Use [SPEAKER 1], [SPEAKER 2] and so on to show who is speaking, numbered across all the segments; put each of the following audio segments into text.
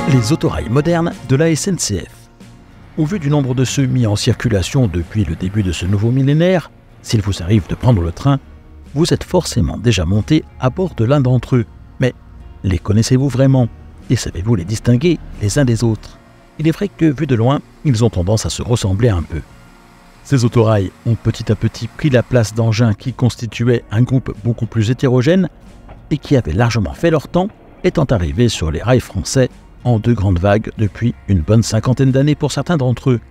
[SPEAKER 1] Les autorails modernes de la SNCF. Au vu du nombre de ceux mis en circulation depuis le début de ce nouveau millénaire, s'il vous arrive de prendre le train, vous êtes forcément déjà monté à bord de l'un d'entre eux. Mais les connaissez-vous vraiment? Et savez-vous les distinguer les uns des autres? Il est vrai que, vu de loin, ils ont tendance à se ressembler un peu. Ces autorails ont petit à petit pris la place d'engins qui constituaient un groupe beaucoup plus hétérogène et qui avaient largement fait leur temps, étant arrivés sur les rails français en deux grandes vagues depuis une bonne cinquantaine d'années pour certains d'entre eux.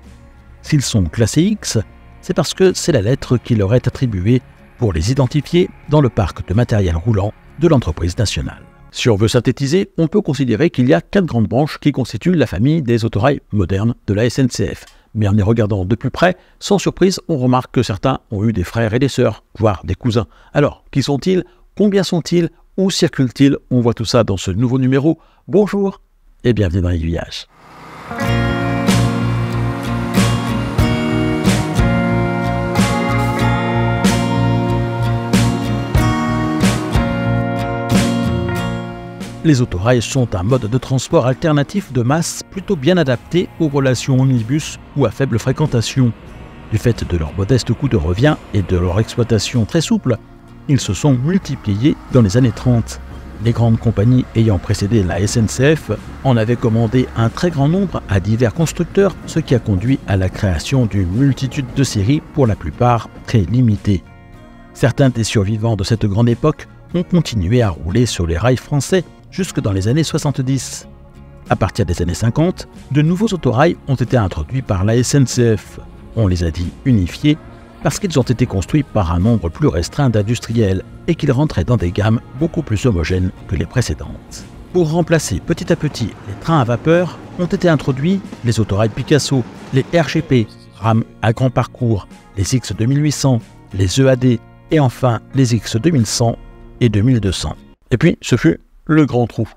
[SPEAKER 1] S'ils sont classés X, c'est parce que c'est la lettre qui leur est attribuée pour les identifier dans le parc de matériel roulant de l'entreprise nationale. Si on veut synthétiser, on peut considérer qu'il y a 4 grandes branches qui constituent la famille des autorails modernes de la SNCF. Mais en les regardant de plus près, sans surprise, on remarque que certains ont eu des frères et des sœurs, voire des cousins. Alors, qui sont-ils? Combien sont-ils? Où circulent-ils? On voit tout ça dans ce nouveau numéro. Bonjour et bienvenue dans Aiguillage. Les autorails sont un mode de transport alternatif de masse plutôt bien adapté aux relations omnibus ou à faible fréquentation. Du fait de leur modeste coût de revient et de leur exploitation très souple, ils se sont multipliés dans les années 30. Les grandes compagnies ayant précédé la SNCF en avaient commandé un très grand nombre à divers constructeurs, ce qui a conduit à la création d'une multitude de séries pour la plupart très limitées. Certains des survivants de cette grande époque ont continué à rouler sur les rails français jusque dans les années 70. À partir des années 50, de nouveaux autorails ont été introduits par la SNCF. On les a dit unifiés parce qu'ils ont été construits par un nombre plus restreint d'industriels et qu'ils rentraient dans des gammes beaucoup plus homogènes que les précédentes. Pour remplacer petit à petit les trains à vapeur, ont été introduits les autorails Picasso, les RGP, rames à grand parcours, les X 2800, les EAD et enfin les X 2100 et 2200. Et puis, ce fut le grand trou.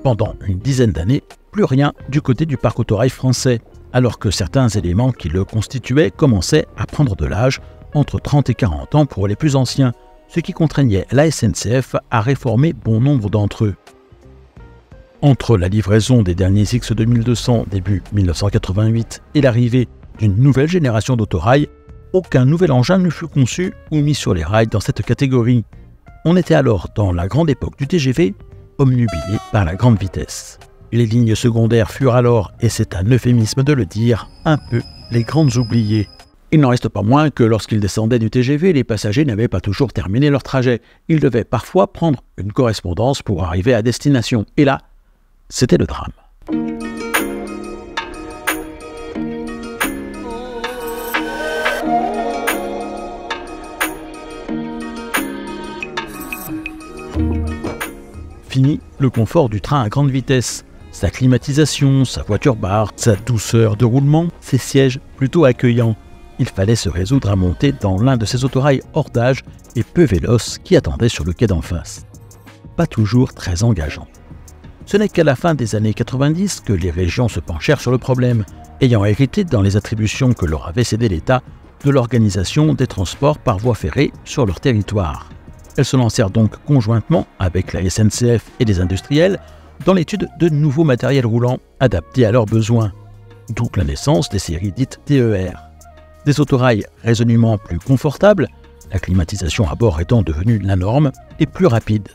[SPEAKER 1] Pendant une dizaine d'années, plus rien du côté du parc autorail français, alors que certains éléments qui le constituaient commençaient à prendre de l'âge, entre 30 et 40 ans pour les plus anciens, ce qui contraignait la SNCF à réformer bon nombre d'entre eux. Entre la livraison des derniers X 2200 début 1988 et l'arrivée d'une nouvelle génération d'autorails, aucun nouvel engin ne fut conçu ou mis sur les rails dans cette catégorie. On était alors dans la grande époque du TGV, omnubilé par la grande vitesse. Les lignes secondaires furent alors, et c'est un euphémisme de le dire, un peu les grandes oubliées. Il n'en reste pas moins que lorsqu'ils descendaient du TGV, les passagers n'avaient pas toujours terminé leur trajet. Ils devaient parfois prendre une correspondance pour arriver à destination. Et là, c'était le drame. Fini le confort du train à grande vitesse, sa climatisation, sa voiture-bar, sa douceur de roulement, ses sièges plutôt accueillants. Il fallait se résoudre à monter dans l'un de ces autorails hors d'âge et peu véloces qui attendaient sur le quai d'en face. Pas toujours très engageant. Ce n'est qu'à la fin des années 90 que les régions se penchèrent sur le problème, ayant hérité dans les attributions que leur avait cédé l'État de l'organisation des transports par voie ferrée sur leur territoire. Elles se lancèrent donc conjointement avec la SNCF et les industriels dans l'étude de nouveaux matériels roulants adaptés à leurs besoins, d'où la naissance des séries dites TER. Des autorails résolument plus confortables, la climatisation à bord étant devenue la norme, et plus rapides.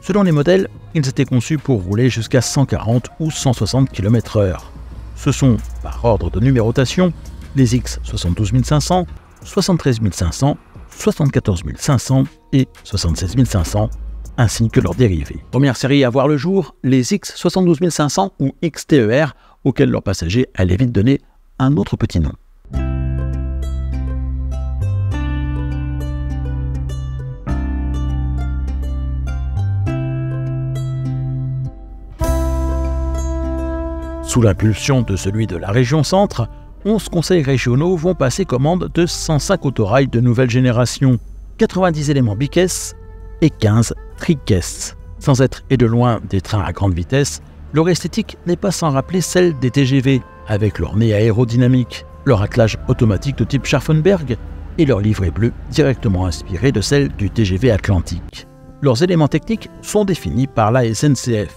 [SPEAKER 1] Selon les modèles, ils étaient conçus pour rouler jusqu'à 140 ou 160 km/h. Ce sont, par ordre de numérotation, les X 72 500, 73 500, 74 500 et 76 500, ainsi que leurs dérivés. Première série à voir le jour, les X 72 500 ou XTER, auxquels leurs passagers allaient vite donner un autre petit nom. Sous l'impulsion de celui de la région Centre, 11 conseils régionaux vont passer commande de 105 autorails de nouvelle génération, 90 éléments bicaisses et 15 tricaisses. Sans être et de loin des trains à grande vitesse, leur esthétique n'est pas sans rappeler celle des TGV, avec leur nez aérodynamique, leur attelage automatique de type Scharfenberg et leur livrée bleue directement inspirée de celle du TGV Atlantique. Leurs éléments techniques sont définis par la SNCF.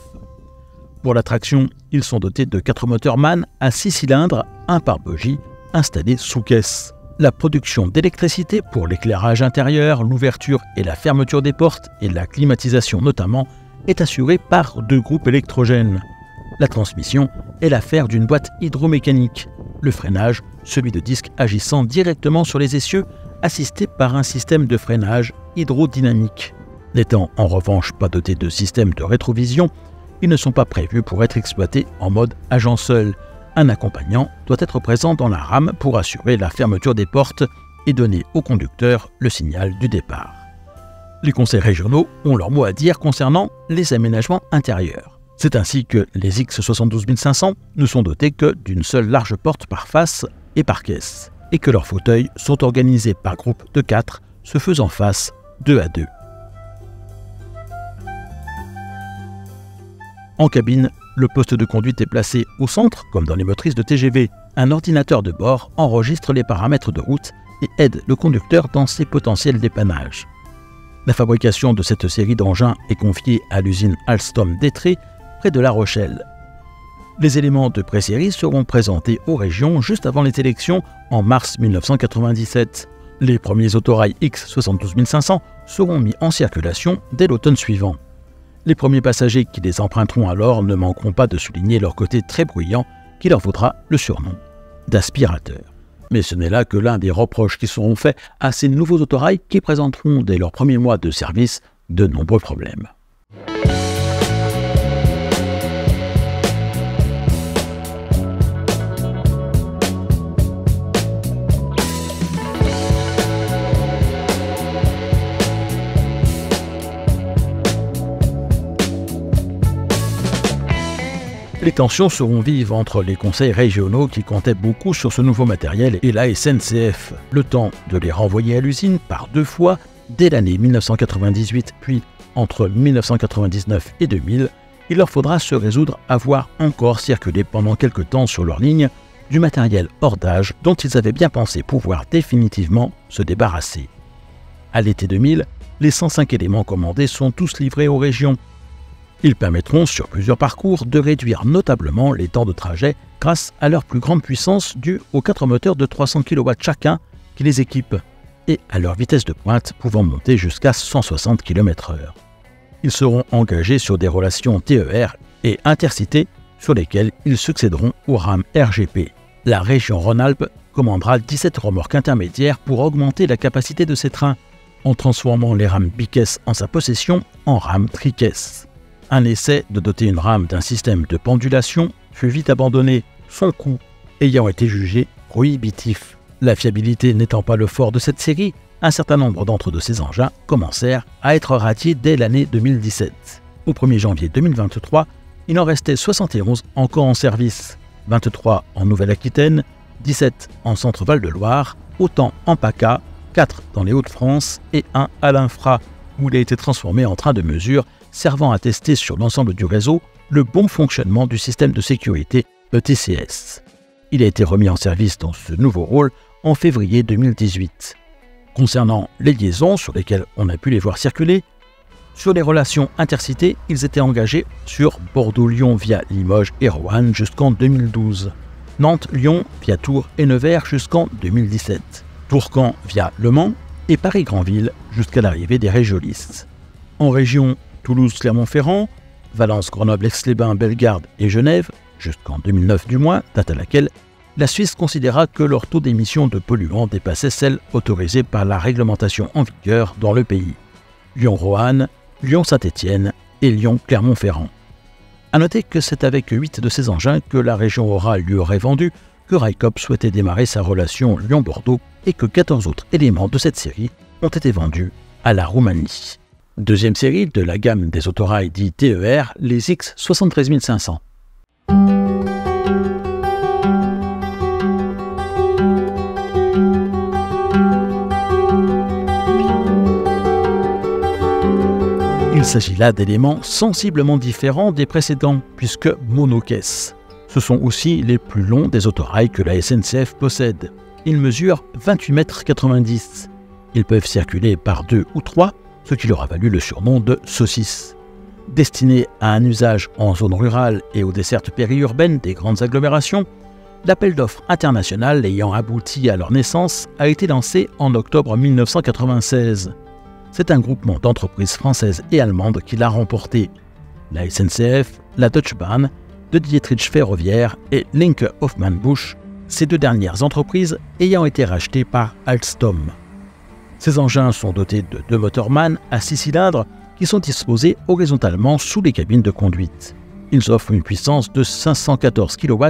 [SPEAKER 1] Pour la traction, ils sont dotés de 4 moteurs MAN à 6 cylindres, un pare-bogies, installés sous caisse. La production d'électricité pour l'éclairage intérieur, l'ouverture et la fermeture des portes et la climatisation notamment est assurée par 2 groupes électrogènes. La transmission est l'affaire d'une boîte hydromécanique. Le freinage, celui de disques agissant directement sur les essieux, assisté par un système de freinage hydrodynamique. N'étant en revanche pas dotés de système de rétrovision, ils ne sont pas prévus pour être exploités en mode agent seul. Un accompagnant doit être présent dans la rame pour assurer la fermeture des portes et donner au conducteur le signal du départ. Les conseils régionaux ont leur mot à dire concernant les aménagements intérieurs. C'est ainsi que les X72500 ne sont dotés que d'une seule large porte par face et par caisse, et que leurs fauteuils sont organisés par groupe de 4, se faisant face 2 à 2. En cabine, le poste de conduite est placé au centre, comme dans les motrices de TGV. Un ordinateur de bord enregistre les paramètres de route et aide le conducteur dans ses potentiels dépannages. La fabrication de cette série d'engins est confiée à l'usine Alstom d'Étré, près de La Rochelle. Les éléments de pré-série seront présentés aux régions juste avant les élections en mars 1997. Les premiers autorails X72500 seront mis en circulation dès l'automne suivant. Les premiers passagers qui les emprunteront alors ne manqueront pas de souligner leur côté très bruyant qui leur vaudra le surnom d'aspirateur. Mais ce n'est là que l'un des reproches qui seront faits à ces nouveaux autorails qui présenteront dès leurs premiers mois de service de nombreux problèmes. Les tensions seront vives entre les conseils régionaux qui comptaient beaucoup sur ce nouveau matériel et la SNCF. Le temps de les renvoyer à l'usine par 2 fois dès l'année 1998, puis entre 1999 et 2000, il leur faudra se résoudre à voir encore circuler pendant quelque temps sur leur ligne du matériel hors d'âge dont ils avaient bien pensé pouvoir définitivement se débarrasser. À l'été 2000, les 105 éléments commandés sont tous livrés aux régions. Ils permettront sur plusieurs parcours de réduire notablement les temps de trajet grâce à leur plus grande puissance due aux 4 moteurs de 300 kW chacun qui les équipent et à leur vitesse de pointe pouvant monter jusqu'à 160 km/h. Ils seront engagés sur des relations TER et intercités sur lesquelles ils succéderont aux rames RGP. La région Rhône-Alpes commandera 17 remorques intermédiaires pour augmenter la capacité de ces trains en transformant les rames bicaisses en sa possession en rames tricaisses. Un essai de doter une rame d'un système de pendulation fut vite abandonné, son coût ayant été jugé prohibitif. La fiabilité n'étant pas le fort de cette série, un certain nombre de ces engins commencèrent à être radiés dès l'année 2017. Au 1er janvier 2023, il en restait 71 encore en service, 23 en Nouvelle-Aquitaine, 17 en Centre-Val de Loire, autant en PACA, 4 dans les Hauts-de-France et 1 à l'Infra, où il a été transformé en train de mesure servant à tester sur l'ensemble du réseau le bon fonctionnement du système de sécurité ETCS. Il a été remis en service dans ce nouveau rôle en février 2018. Concernant les liaisons sur lesquelles on a pu les voir circuler, sur les relations intercités, ils étaient engagés sur Bordeaux-Lyon via Limoges et Roanne jusqu'en 2012, Nantes-Lyon via Tours et Nevers jusqu'en 2017, Tours-Caen via Le Mans et Paris-Granville jusqu'à l'arrivée des régiolistes. En région, Toulouse-Clermont-Ferrand, Valence, Grenoble, Aix-les-Bains, Bellegarde et Genève, jusqu'en 2009 du moins, date à laquelle la Suisse considéra que leur taux d'émission de polluants dépassait celle autorisée par la réglementation en vigueur dans le pays. Lyon-Roanne, Lyon-Saint-Étienne et Lyon-Clermont-Ferrand. A noter que c'est avec 8 de ces engins que la région aura lui aurait vendu que Railcoop souhaitait démarrer sa relation Lyon-Bordeaux et que 14 autres éléments de cette série ont été vendus à la Roumanie. Deuxième série de la gamme des autorails dits TER, les X73500. Il s'agit là d'éléments sensiblement différents des précédents, puisque monocaisse. Ce sont aussi les plus longs des autorails que la SNCF possède. Ils mesurent 28,90 m. Ils peuvent circuler par 2 ou 3, ce qui leur a valu le surnom de saucisses. Destinés à un usage en zone rurale et aux dessertes périurbaines des grandes agglomérations, l'appel d'offres international ayant abouti à leur naissance a été lancé en octobre 1996. C'est un groupement d'entreprises françaises et allemandes qui l'a remporté. La SNCF, la Deutsche Bahn, de Dietrich Ferroviaire et Linke Hofmann Busch, ces deux dernières entreprises ayant été rachetées par Alstom. Ces engins sont dotés de 2 moteurs MAN à 6 cylindres qui sont disposés horizontalement sous les cabines de conduite. Ils offrent une puissance de 514 kW,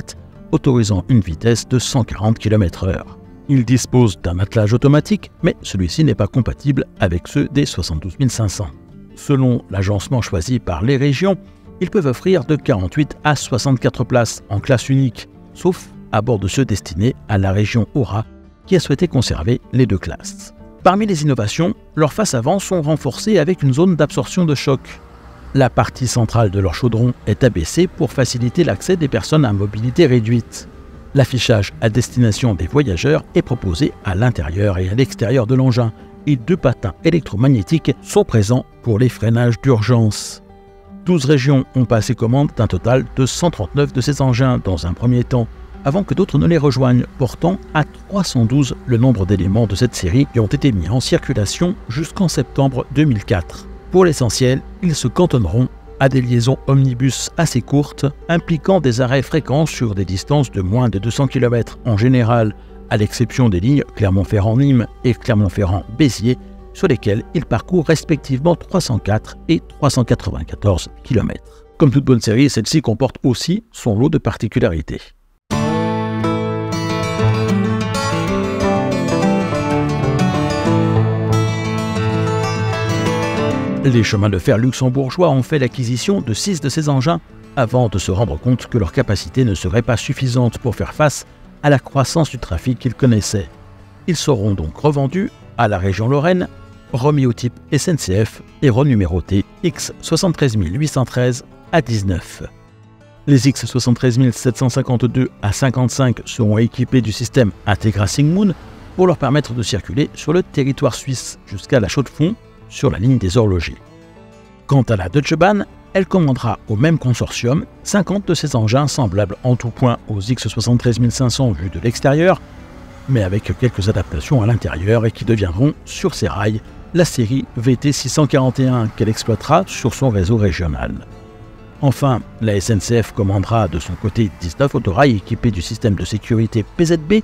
[SPEAKER 1] autorisant une vitesse de 140 km/h. Ils disposent d'un attelage automatique, mais celui-ci n'est pas compatible avec ceux des 72 500. Selon l'agencement choisi par les régions, ils peuvent offrir de 48 à 64 places en classe unique, sauf à bord de ceux destinés à la région Aura, qui a souhaité conserver les 2 classes. Parmi les innovations, leurs faces avant sont renforcées avec une zone d'absorption de choc. La partie centrale de leur chaudron est abaissée pour faciliter l'accès des personnes à mobilité réduite. L'affichage à destination des voyageurs est proposé à l'intérieur et à l'extérieur de l'engin, et 2 patins électromagnétiques sont présents pour les freinages d'urgence. 12 régions ont passé commande d'un total de 139 de ces engins dans un premier temps, avant que d'autres ne les rejoignent, portant à 312 le nombre d'éléments de cette série qui ont été mis en circulation jusqu'en septembre 2004. Pour l'essentiel, ils se cantonneront à des liaisons omnibus assez courtes, impliquant des arrêts fréquents sur des distances de moins de 200 km en général, à l'exception des lignes Clermont-Ferrand-Nîmes et Clermont-Ferrand-Béziers, sur lesquelles ils parcourent respectivement 304 et 394 km. Comme toute bonne série, celle-ci comporte aussi son lot de particularités. Les chemins de fer luxembourgeois ont fait l'acquisition de 6 de ces engins avant de se rendre compte que leur capacité ne serait pas suffisante pour faire face à la croissance du trafic qu'ils connaissaient. Ils seront donc revendus à la région Lorraine, remis au type SNCF et renumérotés X73813 à 19. Les X73752 à 55 seront équipés du système Integra Sigmund pour leur permettre de circuler sur le territoire suisse jusqu'à la Chaux-de-Fonds sur la ligne des horlogers. Quant à la Deutsche Bahn, elle commandera au même consortium 50 de ces engins semblables en tout point aux X73500 vus de l'extérieur, mais avec quelques adaptations à l'intérieur et qui deviendront, sur ses rails, la série VT641 qu'elle exploitera sur son réseau régional. Enfin, la SNCF commandera de son côté 19 autorails équipés du système de sécurité PZB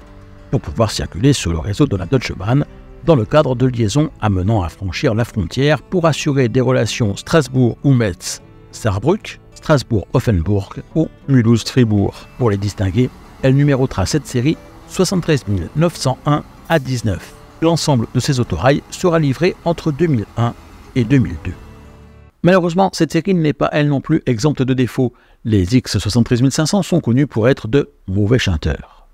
[SPEAKER 1] pour pouvoir circuler sur le réseau de la Deutsche Bahn dans le cadre de liaisons amenant à franchir la frontière pour assurer des relations Strasbourg ou Metz-Saarbrück, Strasbourg-Offenburg ou Mulhouse-Fribourg. Pour les distinguer, elle numérotera cette série 73 901 à 19. L'ensemble de ces autorails sera livré entre 2001 et 2002. Malheureusement, cette série n'est pas elle non plus exempte de défauts. Les X73500 sont connus pour être de mauvais chanteurs.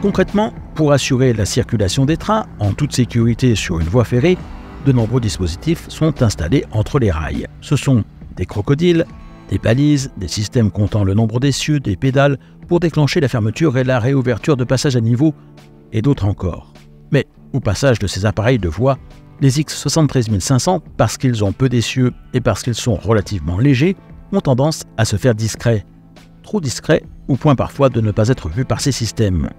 [SPEAKER 1] Concrètement, pour assurer la circulation des trains en toute sécurité sur une voie ferrée, de nombreux dispositifs sont installés entre les rails. Ce sont des crocodiles, des balises, des systèmes comptant le nombre d'essieux, des pédales pour déclencher la fermeture et la réouverture de passages à niveau, et d'autres encore. Mais au passage de ces appareils de voie, les X73500, parce qu'ils ont peu d'essieux et parce qu'ils sont relativement légers, ont tendance à se faire discrets. Trop discrets, au point parfois de ne pas être vus par ces systèmes.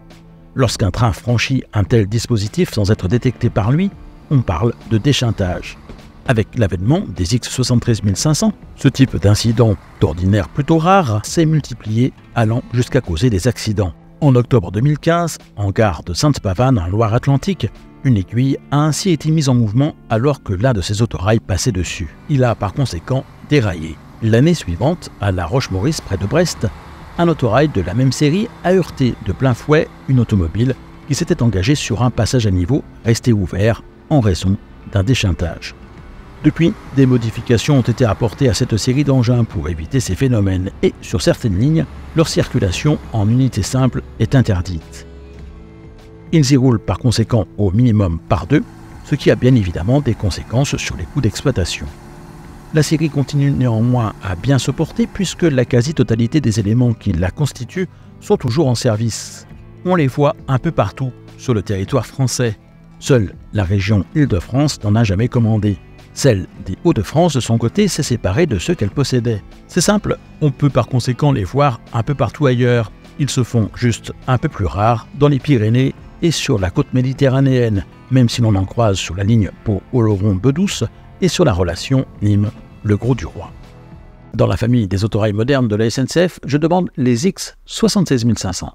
[SPEAKER 1] Lorsqu'un train franchit un tel dispositif sans être détecté par lui, on parle de déchintage. Avec l'avènement des X73500, ce type d'incident, d'ordinaire plutôt rare, s'est multiplié, allant jusqu'à causer des accidents. En octobre 2015, en gare de Sainte-Pavane en Loire-Atlantique, une aiguille a ainsi été mise en mouvement alors que l'un de ses autorails passait dessus. Il a par conséquent déraillé. L'année suivante, à La Roche-Maurice près de Brest, un autorail de la même série a heurté de plein fouet une automobile qui s'était engagée sur un passage à niveau resté ouvert en raison d'un déchintage. Depuis, des modifications ont été apportées à cette série d'engins pour éviter ces phénomènes et, sur certaines lignes, leur circulation en unité simple est interdite. Ils y roulent par conséquent au minimum par deux, ce qui a bien évidemment des conséquences sur les coûts d'exploitation. La série continue néanmoins à bien se porter puisque la quasi-totalité des éléments qui la constituent sont toujours en service. On les voit un peu partout sur le territoire français. Seule la région Île-de-France n'en a jamais commandé. Celle des Hauts-de-France, de son côté, s'est séparée de ceux qu'elle possédait. C'est simple, on peut par conséquent les voir un peu partout ailleurs. Ils se font juste un peu plus rares dans les Pyrénées et sur la côte méditerranéenne, même si l'on en croise sur la ligne Pau-Oloron-Bedouce et sur la relation Nîmes-Le Gros-du-Roi. Dans la famille des autorails modernes de la SNCF, je demande les X 76500.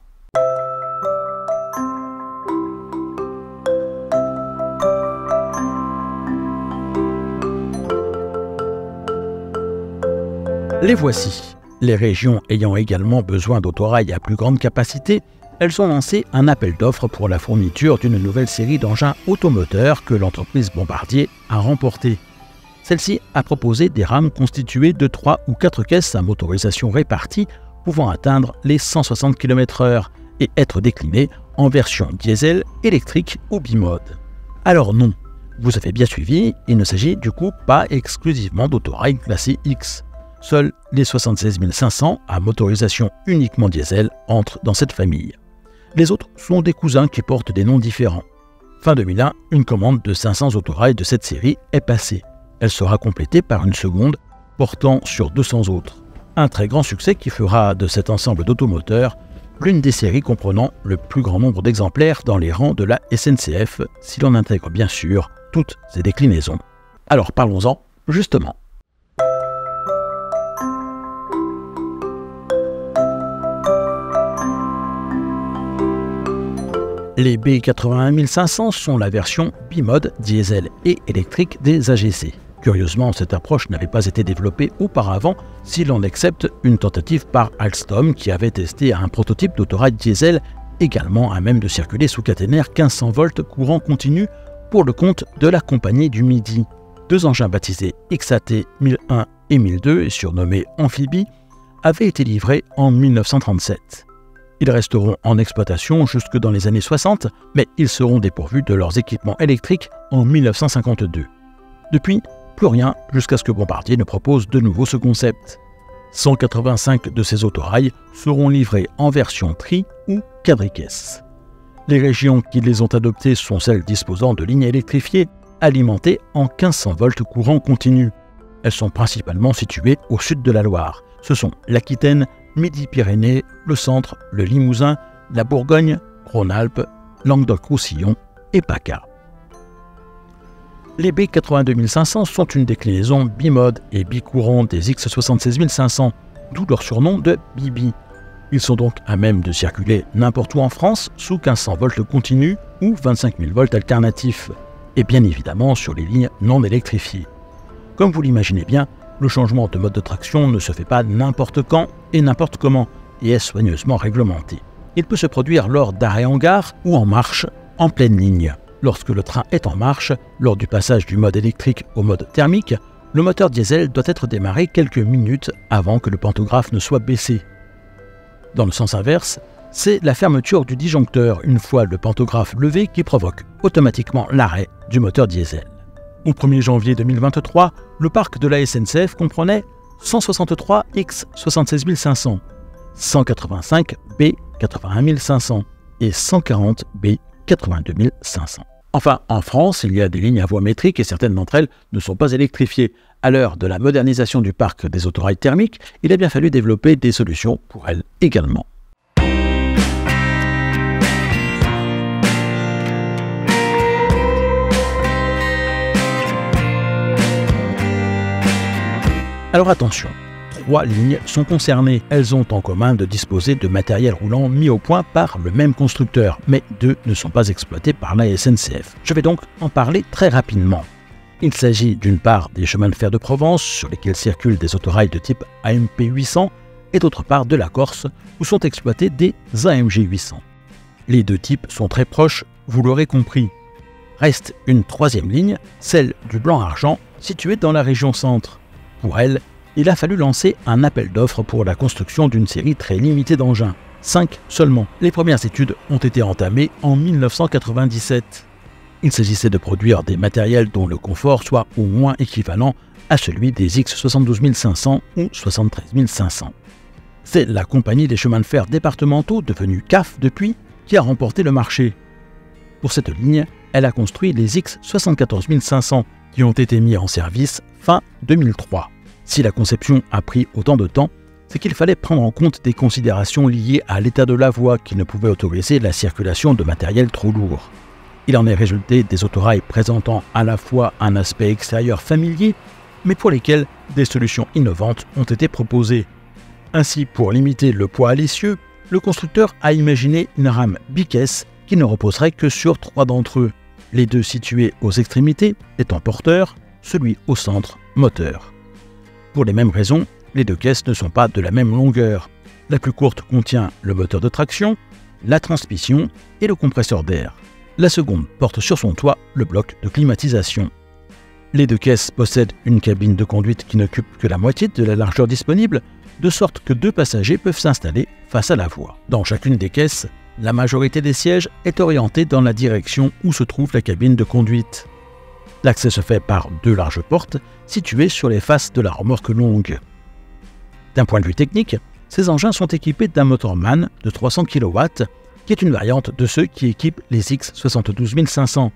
[SPEAKER 1] Les voici. Les régions ayant également besoin d'autorails à plus grande capacité, elles ont lancé un appel d'offres pour la fourniture d'une nouvelle série d'engins automoteurs que l'entreprise Bombardier a remporté. Celle-ci a proposé des rames constituées de 3 ou 4 caisses à motorisation répartie pouvant atteindre les 160 km/h et être déclinées en version diesel, électrique ou bimode. Alors non, vous avez bien suivi, il ne s'agit du coup pas exclusivement d'autorails classés X. Seuls les 76 500 à motorisation uniquement diesel entrent dans cette famille. Les autres sont des cousins qui portent des noms différents. Fin 2001, une commande de 500 autorails de cette série est passée. Elle sera complétée par une seconde portant sur 200 autres. Un très grand succès qui fera de cet ensemble d'automoteurs l'une des séries comprenant le plus grand nombre d'exemplaires dans les rangs de la SNCF, si l'on intègre bien sûr toutes ses déclinaisons. Alors parlons-en justement. Les B81 500 sont la version bimode, diesel et électrique des AGC. Curieusement, cette approche n'avait pas été développée auparavant si l'on accepte une tentative par Alstom qui avait testé un prototype d'autorail diesel également à même de circuler sous caténaire 1500 volts courant continu pour le compte de la Compagnie du Midi. Deux engins baptisés XAT 1001 et 1002 et surnommés Amphibie avaient été livrés en 1937. Ils resteront en exploitation jusque dans les années 60, mais ils seront dépourvus de leurs équipements électriques en 1952. Depuis, plus rien jusqu'à ce que Bombardier ne propose de nouveau ce concept. 185 de ces autorails seront livrés en version tri ou quadricaisse. Les régions qui les ont adoptés sont celles disposant de lignes électrifiées alimentées en 1500 volts courant continu. Elles sont principalement situées au sud de la Loire. Ce sont l'Aquitaine, Midi-Pyrénées, le Centre, le Limousin, la Bourgogne, Rhône-Alpes, Languedoc-Roussillon et PACA. Les B82 500 sont une déclinaison bimode et bicourant des X76 500, d'où leur surnom de Bibi. Ils sont donc à même de circuler n'importe où en France sous 1500 volts continus ou 25 000 volts alternatifs, et bien évidemment sur les lignes non électrifiées. Comme vous l'imaginez bien, le changement de mode de traction ne se fait pas n'importe quand et n'importe comment, et est soigneusement réglementé. Il peut se produire lors d'arrêts en gare ou en marche, en pleine ligne. Lorsque le train est en marche, lors du passage du mode électrique au mode thermique, le moteur diesel doit être démarré quelques minutes avant que le pantographe ne soit baissé. Dans le sens inverse, c'est la fermeture du disjoncteur une fois le pantographe levé qui provoque automatiquement l'arrêt du moteur diesel. Au 1er janvier 2023, le parc de la SNCF comprenait 163 X76 500, 185 B81 500 et 140 B82 500. Enfin, en France, il y a des lignes à voie métrique et certaines d'entre elles ne sont pas électrifiées. À l'heure de la modernisation du parc des autorails thermiques, il a bien fallu développer des solutions pour elles également. Alors attention, 3 lignes sont concernées. Elles ont en commun de disposer de matériel roulant mis au point par le même constructeur, mais 2 ne sont pas exploitées par la SNCF. Je vais donc en parler très rapidement. Il s'agit d'une part des chemins de fer de Provence sur lesquels circulent des autorails de type AMP 800 et d'autre part de la Corse où sont exploités des AMG 800. Les deux types sont très proches, vous l'aurez compris. Reste une troisième ligne, celle du Blanc-Argent, située dans la région centre. Pour elle, il a fallu lancer un appel d'offres pour la construction d'une série très limitée d'engins, 5 seulement. Les premières études ont été entamées en 1997. Il s'agissait de produire des matériels dont le confort soit au moins équivalent à celui des X 72500 ou 73500. C'est la compagnie des chemins de fer départementaux, devenue CAF depuis, qui a remporté le marché. Pour cette ligne, elle a construit les X 74500 qui ont été mis en service fin 2003. Si la conception a pris autant de temps, c'est qu'il fallait prendre en compte des considérations liées à l'état de la voie qui ne pouvait autoriser la circulation de matériel trop lourd. Il en est résulté des autorails présentant à la fois un aspect extérieur familier, mais pour lesquels des solutions innovantes ont été proposées. Ainsi, pour limiter le poids à l'essieu, le constructeur a imaginé une rame bicaisse qui ne reposerait que sur 3 d'entre eux, les 2 situés aux extrémités étant porteurs, celui au centre moteur. Pour les mêmes raisons, les 2 caisses ne sont pas de la même longueur. La plus courte contient le moteur de traction, la transmission et le compresseur d'air. La seconde porte sur son toit le bloc de climatisation. Les 2 caisses possèdent une cabine de conduite qui n'occupe que la moitié de la largeur disponible, de sorte que 2 passagers peuvent s'installer face à la voie. Dans chacune des caisses, la majorité des sièges est orientée dans la direction où se trouve la cabine de conduite. L'accès se fait par 2 larges portes situées sur les faces de la remorque longue. D'un point de vue technique, ces engins sont équipés d'un moteur MAN de 300 kW, qui est une variante de ceux qui équipent les X 72500,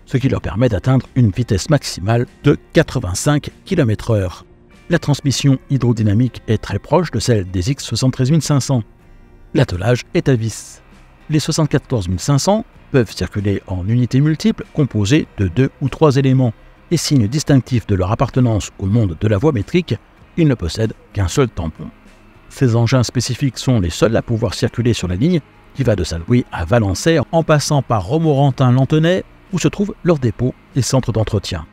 [SPEAKER 1] ce qui leur permet d'atteindre une vitesse maximale de 85 km/h. La transmission hydrodynamique est très proche de celle des X 73500. L'attelage est à vis. Les 74500 peuvent circuler en unités multiples composées de 2 ou 3 éléments, et signe distinctif de leur appartenance au monde de la voie métrique, ils ne possèdent qu'un seul tampon. Ces engins spécifiques sont les seuls à pouvoir circuler sur la ligne qui va de Saint-Louis à Valençay en passant par Romorantin-Lanthenay où se trouvent leurs dépôts et centres d'entretien.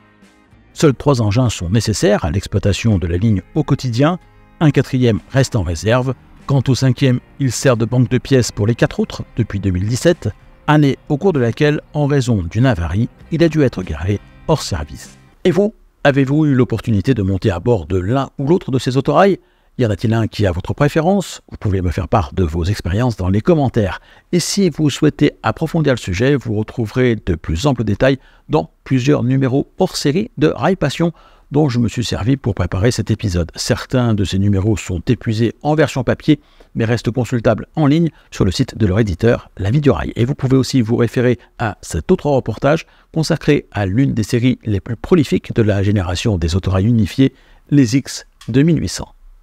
[SPEAKER 1] Seuls 3 engins sont nécessaires à l'exploitation de la ligne au quotidien, un 4e reste en réserve. Quant au 5e, il sert de banque de pièces pour les 4 autres depuis 2017, année au cours de laquelle, en raison d'une avarie, il a dû être garé hors service. Et vous, avez-vous eu l'opportunité de monter à bord de l'un ou l'autre de ces autorails ? Y en a-t-il un qui a votre préférence ? Vous pouvez me faire part de vos expériences dans les commentaires. Et si vous souhaitez approfondir le sujet, vous retrouverez de plus amples détails dans plusieurs numéros hors série de Rail Passion dont je me suis servi pour préparer cet épisode. Certains de ces numéros sont épuisés en version papier, mais restent consultables en ligne sur le site de leur éditeur, La Vie du Rail. Et vous pouvez aussi vous référer à cet autre reportage consacré à l'une des séries les plus prolifiques de la génération des autorails unifiés, les X 2800.